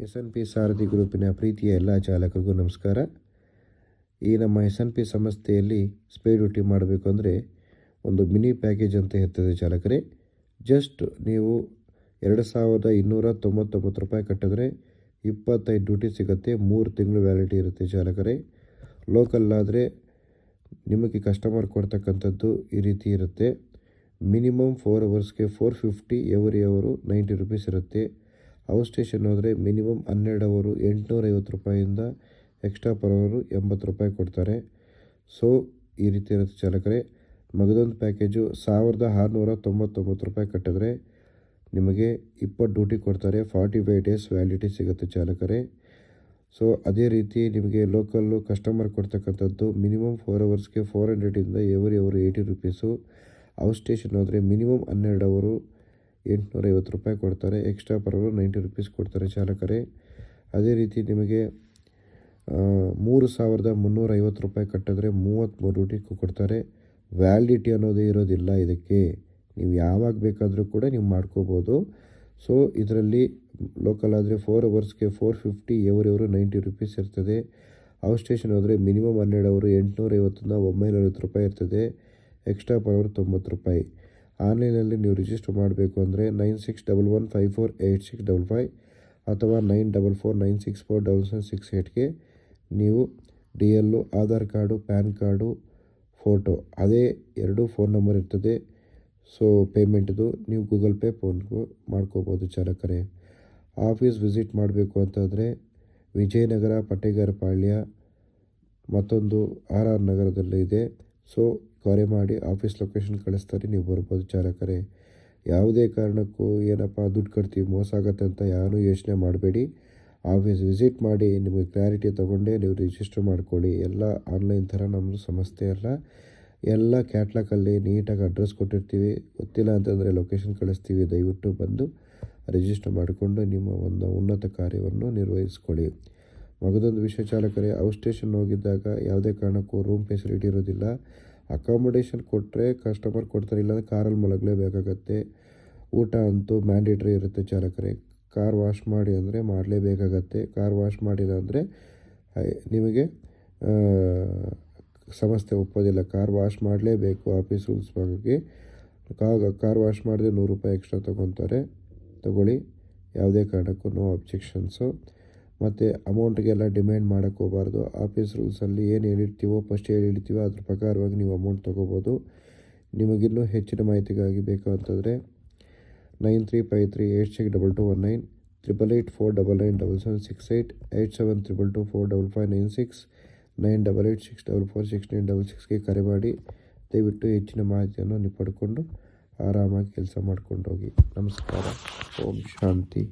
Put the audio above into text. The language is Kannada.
SNP ಸಾರಥಿ ಗ್ರೂಪಿನ ಪ್ರೀತಿಯ ಎಲ್ಲ ಚಾಲಕರಿಗೂ ನಮಸ್ಕಾರ. ಈ ನಮ್ಮ SNP ಸಂಸ್ಥೆಯಲ್ಲಿ ಸ್ಪೀಡ್ ಡ್ಯೂಟಿ ಮಾಡಬೇಕು ಅಂದರೆ ಒಂದು ಮಿನಿ ಪ್ಯಾಕೇಜ್ ಅಂತ ಇರ್ತದೆ ಚಾಲಕರೇ. ಜಸ್ಟ್ ನೀವು 2299 ರೂಪಾಯಿ ಕಟ್ಟಿದ್ರೆ 25 ಡ್ಯೂಟಿ ಸಿಗುತ್ತೆ. 3 ತಿಂಗಳು ವ್ಯಾಲಿಡಿಟಿ ಇರುತ್ತೆ ಚಾಲಕರೇ. ಲೋಕಲ್ ಆದರೆ ನಿಮಗೆ ಕಸ್ಟಮರ್ ಕೊಡ್ತಕ್ಕಂಥದ್ದು ಈ ರೀತಿ ಇರುತ್ತೆ. ಮಿನಿಮಮ್ 4 ಅವರ್ಸ್ಗೆ 450, ಎವ್ರಿ ಅವರು 90 ರೂಪೀಸ್ ಇರುತ್ತೆ. ಔಟ್ ಸ್ಟೇಷನ್ ಹೋದರೆ ಮಿನಿಮಮ್ 12 ಅವರು 850 ರೂಪಾಯಿಂದ ಎಕ್ಸ್ಟ್ರಾ ಪರ್ ಅವರು 80 ರೂಪಾಯಿ ಕೊಡ್ತಾರೆ. ಸೊ ಈ ರೀತಿ ಇರುತ್ತೆ ಚಾಲಕರೇ. ಮಗದೊಂದು ಪ್ಯಾಕೇಜು 1699 ರೂಪಾಯಿ ಕಟ್ಟಿದ್ರೆ ನಿಮಗೆ 20 ಡ್ಯೂಟಿ ಕೊಡ್ತಾರೆ. 45 ಡೇಸ್ ವ್ಯಾಲಿಡಿಟಿ ಸಿಗುತ್ತೆ ಚಾಲಕರೇ. ಸೊ ಅದೇ ರೀತಿ ನಿಮಗೆ ಲೋಕಲ್ಲು ಕಸ್ಟಮರ್ ಕೊಡ್ತಕ್ಕಂಥದ್ದು ಮಿನಿಮಮ್ 4 ಅವರ್ಸ್ಗೆ 400ಇಂದ ಎವ್ರಿ ಅವರು 80 ರೂಪೀಸು. ಔಟ್ ಸ್ಟೇಷನ್ ಹೋದರೆ ಮಿನಿಮಮ್ 12 ಅವರು 850 ರೂಪಾಯಿ ಕೊಡ್ತಾರೆ. ಎಕ್ಸ್ಟ್ರಾ ಪರ್ ಅವರು 90 ರೂಪೀಸ್ ಕೊಡ್ತಾರೆ ಚಾಲಕರೇ. ಅದೇ ರೀತಿ ನಿಮಗೆ 3350 ರೂಪಾಯಿ ಕಟ್ಟಿದ್ರೆ 33 ಡ್ಯೂಟಿ ಕೊಡ್ತಾರೆ. ವ್ಯಾಲಿಡಿಟಿ ಅನ್ನೋದೇ ಇರೋದಿಲ್ಲ ಇದಕ್ಕೆ. ನೀವು ಯಾವಾಗ ಬೇಕಾದರೂ ಕೂಡ ನೀವು ಮಾಡ್ಕೋಬೋದು. ಸೊ ಇದರಲ್ಲಿ ಲೋಕಲ್ ಆದರೆ 4 ಅವರ್ಸ್ಗೆ 450, ಎವ್ರಿ ಅವರು 90 ರೂಪೀಸ್ ಇರ್ತದೆ. ಔಟ್ ಸ್ಟೇಷನ್ ಹೋದರೆ ಮಿನಿಮಮ್ 12 ಅವರು 850ಇಂದ 950 ರೂಪಾಯಿ ಇರ್ತದೆ. ಎಕ್ಸ್ಟ್ರಾ ಪರ್ ಅವರು 90 ರೂಪಾಯಿ. ಆನ್ಲೈನಲ್ಲಿ ನೀವು ರಿಜಿಸ್ಟರ್ ಮಾಡಬೇಕು ಅಂದರೆ 9611548655 ಅಥವಾ 9449647768ಗೆ ನೀವು DL, Aadhaar card, PAN card, photo ಅದೇ 2 ಫೋನ್ ನಂಬರ್ ಇರ್ತದೆ. ಸೊ ಪೇಮೆಂಟ್ದು ನೀವು ಗೂಗಲ್ ಪೇ, ಫೋನ್ಗೂ ಮಾಡ್ಕೋಬೋದು ಚಾಲಕರೇ. ಆಫೀಸ್ ವಿಸಿಟ್ ಮಾಡಬೇಕು ಅಂತಂದರೆ ವಿಜಯನಗರ, ಪಟ್ಟೇಗಾರಪಾಳ್ಯ, ಮತ್ತೊಂದು RR ನಗರದಲ್ಲಿ ಇದೆ. ಸೊ ಕರೆ ಮಾಡಿ ಆಫೀಸ್ ಲೊಕೇಶನ್ ಕಳಿಸ್ತಾರೆ, ನೀವು ಬರ್ಬೋದು ಚಾಲಕರೇ. ಯಾವುದೇ ಕಾರಣಕ್ಕೂ ಏನಪ್ಪ ದುಡ್ಡು ಕಟ್ತೀವಿ ಮೋಸ ಆಗುತ್ತೆ ಅಂತ ಯಾರೂ ಯೋಚನೆ ಮಾಡಬೇಡಿ. ಆಫೀಸ್ ವಿಸಿಟ್ ಮಾಡಿ ನಿಮಗೆ ಕ್ಲಾರಿಟಿ ತೊಗೊಂಡೇ ನೀವು ರಿಜಿಸ್ಟರ್ ಮಾಡ್ಕೊಳ್ಳಿ. ಎಲ್ಲ ಆನ್ಲೈನ್ ಥರ ನಮ್ಮದು ಸಂಸ್ಥೆ ಅಲ್ಲ. ಎಲ್ಲ ಕ್ಯಾಟ್ಲಾಗಲ್ಲಿ ನೀಟಾಗಿ ಅಡ್ರೆಸ್ ಕೊಟ್ಟಿರ್ತೀವಿ. ಗೊತ್ತಿಲ್ಲ ಅಂತಂದರೆ ಲೊಕೇಶನ್ ಕಳಿಸ್ತೀವಿ. ದಯವಿಟ್ಟು ಬಂದು ರಿಜಿಸ್ಟರ್ ಮಾಡಿಕೊಂಡು ನಿಮ್ಮ ಒಂದು ಉನ್ನತ ಕಾರ್ಯವನ್ನು ನಿರ್ವಹಿಸ್ಕೊಳ್ಳಿ. ಮಗದೊಂದು ವಿಷಯ ಚಾಲಕರೇ, ಔಟ್ ಸ್ಟೇಷನ್ ಹೋಗಿದ್ದಾಗ ಯಾವುದೇ ಕಾರಣಕ್ಕೂ ರೂಮ್ ಫೆಸಿಲಿಟಿ ಇರೋದಿಲ್ಲ. ಅಕಾಮಡೇಷನ್ ಕೊಟ್ಟರೆ ಕಸ್ಟಮರ್ ಕೊಡ್ತಾರೆ, ಇಲ್ಲಾಂದರೆ ಕಾರಲ್ಲಿ ಮಲಗಲೇಬೇಕಾಗತ್ತೆ. ಊಟ ಅಂತೂ ಮ್ಯಾಂಡೇಟ್ರಿ ಇರುತ್ತೆ ಚಾಲಕರೇ. ಕಾರ್ ವಾಶ್ ಮಾಡಿ ಅಂದರೆ ಮಾಡಲೇಬೇಕಾಗತ್ತೆ. ಕಾರ್ ವಾಶ್ ಮಾಡಿಲ್ಲ ಅಂದರೆ ನಿಮಗೆ ಸಂಸ್ಥೆ ಒಪ್ಪೋದಿಲ್ಲ. ಕಾರ್ ವಾಶ್ ಮಾಡಲೇಬೇಕು ಆಫೀಸ್ ರೂಲ್ಸ್ ಬಗ್ಗೆ. ಕಾರ್ ವಾಶ್ ಮಾಡಿದ್ರೆ 100 ರೂಪಾಯಿ ಎಕ್ಸ್ಟ್ರಾ ತಗೊಳ್ಳಿ. ಯಾವುದೇ ಕಾರಣಕ್ಕೂ ನೋ ಅಬ್ಜೆಕ್ಷನ್ಸು. ಮತ್ತು ಅಮೌಂಟ್ಗೆಲ್ಲ ಡಿಮ್ಯಾಂಡ್ ಮಾಡೋಕ್ಕೆ ಹೋಗಬಾರ್ದು. ಆಫೀಸ್ ರೂಲ್ಸಲ್ಲಿ ಏನು ಹೇಳಿರ್ತೀವೋ ಫಸ್ಟ್ ಹೇಳಿರ್ತೀವೋ ಅದ್ರ ಪ್ರಕಾರವಾಗಿ ನೀವು ಅಮೌಂಟ್ ತೊಗೋಬೋದು. ನಿಮಗಿನ್ನೂ ಹೆಚ್ಚಿನ ಮಾಹಿತಿಗಾಗಿ ಬೇಕು ಅಂತಂದರೆ 9353862219, 8884997768, 8722245596, 9886446966ಗೆ ಕರೆ ಮಾಡಿ ದಯವಿಟ್ಟು ಹೆಚ್ಚಿನ ಮಾಹಿತಿಯನ್ನು ನೀವು ಪಡ್ಕೊಂಡು ಆರಾಮಾಗಿ ಕೆಲಸ ಮಾಡ್ಕೊಂಡು ಹೋಗಿ. ನಮಸ್ಕಾರ. ಓಂ ಶಾಂತಿ.